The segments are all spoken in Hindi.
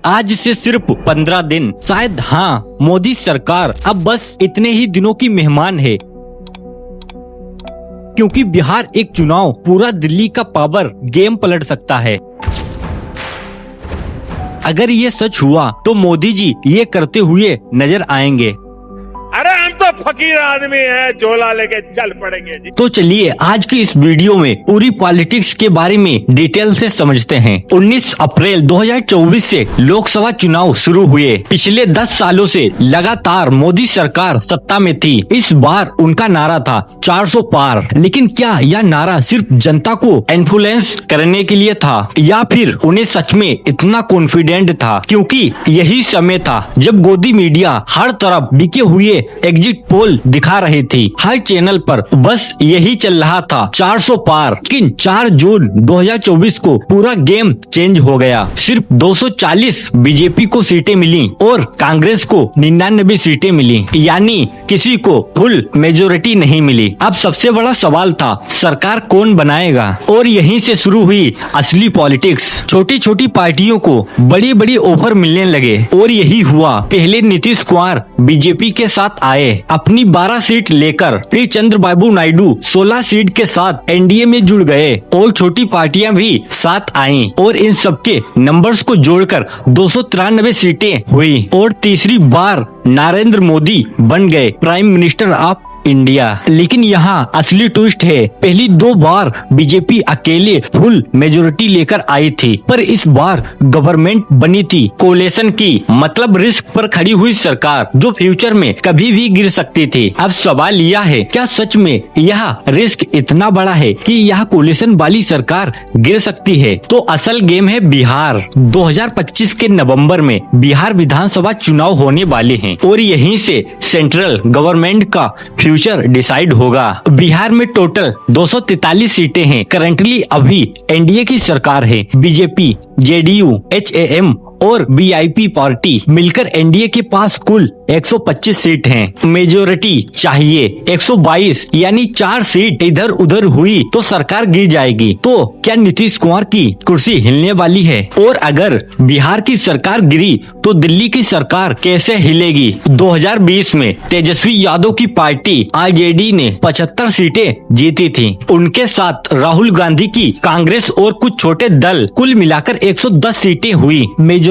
आज से सिर्फ 15 दिन, शायद हाँ, मोदी सरकार अब बस इतने ही दिनों की मेहमान है, क्योंकि बिहार एक चुनाव पूरा दिल्ली का पावर गेम पलट सकता है। अगर ये सच हुआ तो मोदी जी ये करते हुए नजर आएंगे। अरे हम तो फकीर आदमी हैं, झोला लेके चल पड़ेंगे जी। तो चलिए आज की इस वीडियो में पूरी पॉलिटिक्स के बारे में डिटेल से समझते हैं। 19 अप्रैल 2024 से लोकसभा चुनाव शुरू हुए। पिछले 10 सालों से लगातार मोदी सरकार सत्ता में थी। इस बार उनका नारा था 400 पार। लेकिन क्या यह नारा सिर्फ जनता को इन्फ्लुएंस करने के लिए था या फिर उन्हें सच में इतना कॉन्फिडेंट था? क्योंकि यही समय था जब गोदी मीडिया हर तरफ बिके हुए एग्जिट पोल दिखा रही थी। हर चैनल पर बस यही चल रहा था 400 पार। लेकिन 4 जून 2024 को पूरा गेम चेंज हो गया। सिर्फ 240 बीजेपी को सीटें मिली और कांग्रेस को 99 सीटें मिली, यानी किसी को फुल मेजोरिटी नहीं मिली। अब सबसे बड़ा सवाल था सरकार कौन बनाएगा, और यहीं से शुरू हुई असली पॉलिटिक्स। छोटी छोटी पार्टियों को बड़ी बड़ी ऑफर मिलने लगे और यही हुआ। पहले नीतीश कुमार बीजेपी के साथ आए अपनी 12 सीट लेकर, फिर चंद्रबाबू नायडू 16 सीट के साथ एनडीए में जुड़ गए और छोटी पार्टियां भी साथ आईं और इन सबके नंबर्स को जोड़कर 293 सीटें हुई और तीसरी बार नरेंद्र मोदी बन गए प्राइम मिनिस्टर ऑफ इंडिया। लेकिन यहाँ असली ट्विस्ट है, पहली 2 बार बीजेपी अकेले फुल मेजोरिटी लेकर आई थी, पर इस बार गवर्नमेंट बनी थी कोलेशन की, मतलब रिस्क पर खड़ी हुई सरकार जो फ्यूचर में कभी भी गिर सकती थी। अब सवाल यह है, क्या सच में यह रिस्क इतना बड़ा है कि यह कोलेशन वाली सरकार गिर सकती है? तो असल गेम है बिहार। 2025 के नवम्बर में बिहार विधानसभा चुनाव होने वाले हैं और यहीं से सेंट्रल गवर्नमेंट का फ्यूचर डिसाइड होगा। बिहार में टोटल 243 सीटें हैं। करंटली अभी एनडीए की सरकार है। बीजेपी, जेडीयू, एचएएम और वीआईपी पार्टी मिलकर एनडीए के पास कुल 125 सीट हैं। मेजोरिटी चाहिए 122, यानी 4 सीट इधर उधर हुई तो सरकार गिर जाएगी। तो क्या नीतीश कुमार की कुर्सी हिलने वाली है? और अगर बिहार की सरकार गिरी तो दिल्ली की सरकार कैसे हिलेगी? 2020 में तेजस्वी यादव की पार्टी आरजेडी ने 75 सीटें जीती थी। उनके साथ राहुल गांधी की कांग्रेस और कुछ छोटे दल, कुल मिलाकर 110 सीटें हुई। मेजोरिटी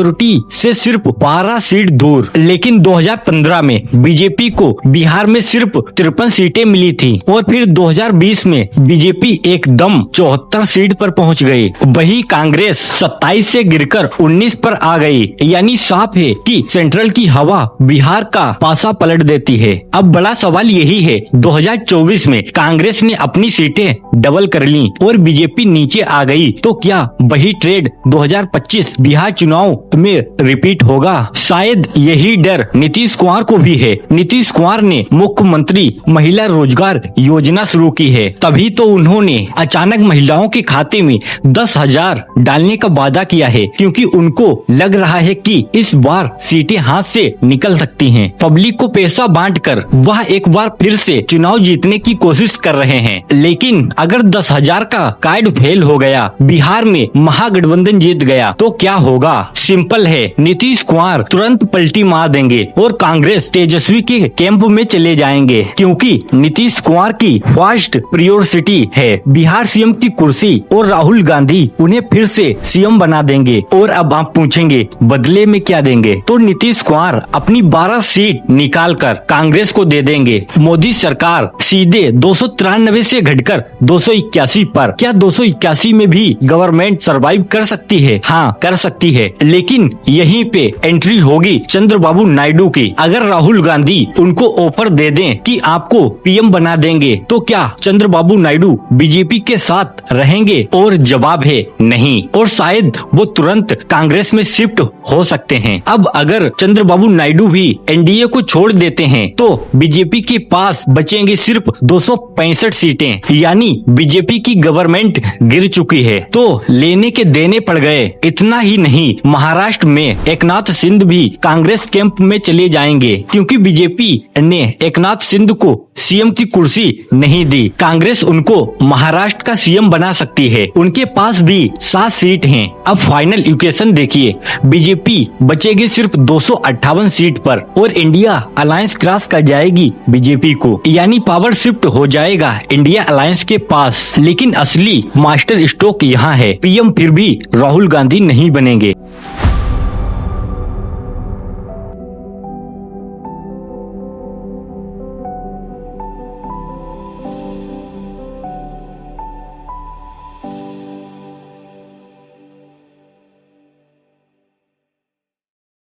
से सिर्फ 12 सीट दूर। लेकिन 2015 में बीजेपी को बिहार में सिर्फ 53 सीटें मिली थी और फिर 2020 में बीजेपी एकदम 74 सीट पर पहुंच गई। वही कांग्रेस 27 से गिरकर 19 पर आ गई। यानी साफ है कि सेंट्रल की हवा बिहार का पासा पलट देती है। अब बड़ा सवाल यही है, 2024 में कांग्रेस ने अपनी सीटें डबल कर ली और बीजेपी नीचे आ गई, तो क्या वही ट्रेड 2025 बिहार चुनाव में रिपीट होगा? शायद यही डर नीतीश कुमार को भी है। नीतीश कुमार ने मुख्यमंत्री महिला रोजगार योजना शुरू की है, तभी तो उन्होंने अचानक महिलाओं के खाते में 10,000 डालने का वादा किया है, क्योंकि उनको लग रहा है कि इस बार सीटें हाथ से निकल सकती हैं। पब्लिक को पैसा बांटकर वह एक बार फिर से चुनाव जीतने की कोशिश कर रहे हैं। लेकिन अगर 10,000 का कार्ड फेल हो गया, बिहार में महागठबंधन जीत गया, तो क्या होगा? सिंपल है, नीतीश कुमार तुरंत पलटी मार देंगे और कांग्रेस तेजस्वी के कैंप में चले जाएंगे, क्योंकि नीतीश कुमार की फर्स्ट प्रायोरिटी है बिहार सीएम की कुर्सी और राहुल गांधी उन्हें फिर से सीएम बना देंगे। और अब आप पूछेंगे बदले में क्या देंगे? तो नीतीश कुमार अपनी 12 सीट निकाल कर कांग्रेस को दे देंगे। मोदी सरकार सीधे 293 से घटकर 281 पर। क्या 281 में भी गवर्नमेंट सरवाइव कर सकती है? हाँ, कर सकती है, लेकिन यहीं पे एंट्री होगी चंद्रबाबू नायडू की। अगर राहुल गांधी उनको ऑफर दे दें कि आपको पीएम बना देंगे, तो क्या चंद्रबाबू नायडू बीजेपी के साथ रहेंगे? और जवाब है नहीं, और शायद वो तुरंत कांग्रेस में शिफ्ट हो सकते हैं। अब अगर चंद्रबाबू नायडू भी एनडीए को छोड़ देते हैं तो बीजेपी के पास बचेंगे सिर्फ 265 सीटें, यानी बीजेपी की गवर्नमेंट गिर चुकी है। तो लेने के देने पड़ गए। इतना ही नहीं, महाराष्ट्र महाराष्ट्र में एकनाथ शिंदे भी कांग्रेस कैंप में चले जाएंगे, क्योंकि बीजेपी ने एकनाथ शिंदे को सीएम की कुर्सी नहीं दी। कांग्रेस उनको महाराष्ट्र का सीएम बना सकती है। उनके पास भी 7 सीट हैं। अब फाइनल इक्वेशन देखिए, बीजेपी बचेगी सिर्फ 258 सीट पर और इंडिया अलायंस क्रॉस कर जाएगी बीजेपी को, यानी पावर शिफ्ट हो जाएगा इंडिया अलायंस के पास। लेकिन असली मास्टर स्ट्रोक यहाँ है, पीएम फिर भी राहुल गांधी नहीं बनेंगे।